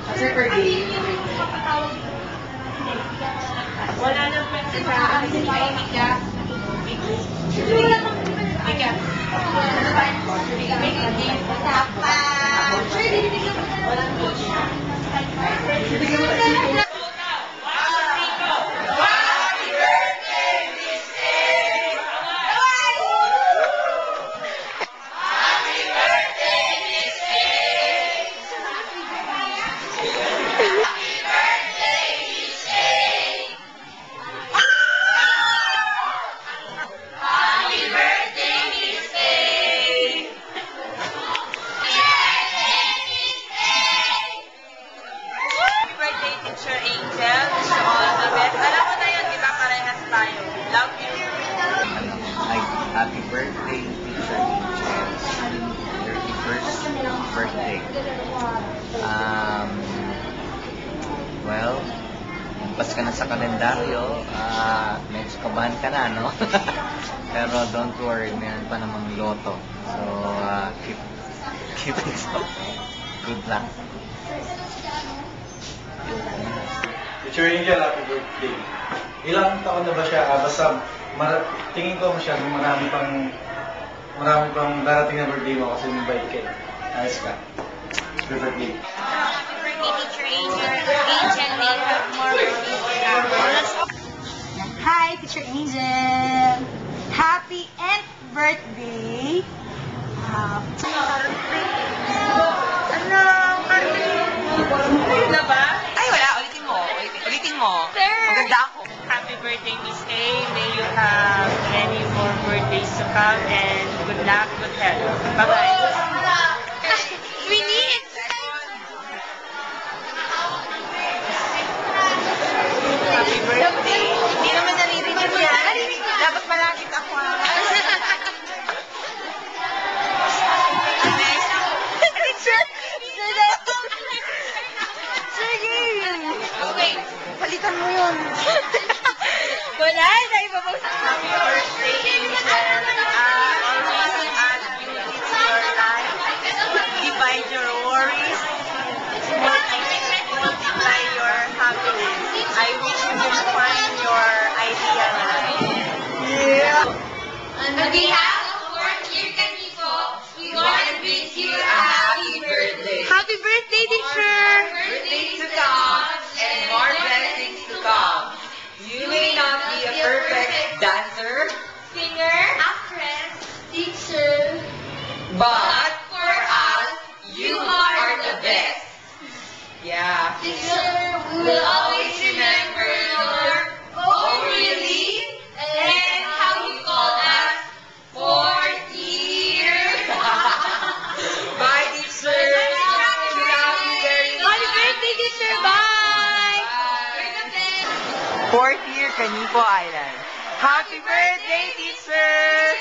Kasi per day. Wala nang pwede sa akin. Ay, Mika. Mika. Teacher Angel, wish you all the best. Alam mo na yun, di ba? Parehas tayo. Love you. Happy birthday, Teacher Angel. 31st birthday. Well, pas ka na sa kalendaryo, medyo kabahan ka na, no? Pero don't worry, meron pa namang loto. So, keep it up. Good luck. Teacher Angel, happy birthday. Ilang taon na ba siya? Basta tingin ko masyadong marami pang darating na birthday mo kasi may bike ka. Ayos ka. Happy birthday. Happy birthday, Teacher Angel. Angel may have more birthdays. Hi, Teacher Angel! Happy nth birthday! Ayun na ba? Ay, wala. Ulitin mo. Maganda ako. Happy birthday, Miss A. May you have many more birthdays to come and good luck, good health. Bye-bye. We need! Happy birthday. Hindi naman naririnig yan. Narinig ko. Dapat malagit ako. Okay, palitan mo yun. Wala na iba mo sa happy birthday, Angel. Always add beauty to your life. Divide your worries. Multiply your happiness. I wish you can find your ideal life. On behalf of Fourth Year Kaniko, we want to wish you a happy birthday. Happy birthday, teacher! Birthdays to come and more blessings to come. You may not be a perfect dancer, singer, actress, teacher, but for us, you are the best. Yeah. Teacher, we will always remember your oh really and how you called us fourth year. Bye, teacher. We love you very much. Happy birthday, teacher! Bye! You're the best. Fourth year, Kaniko Island. Happy birthday, teacher!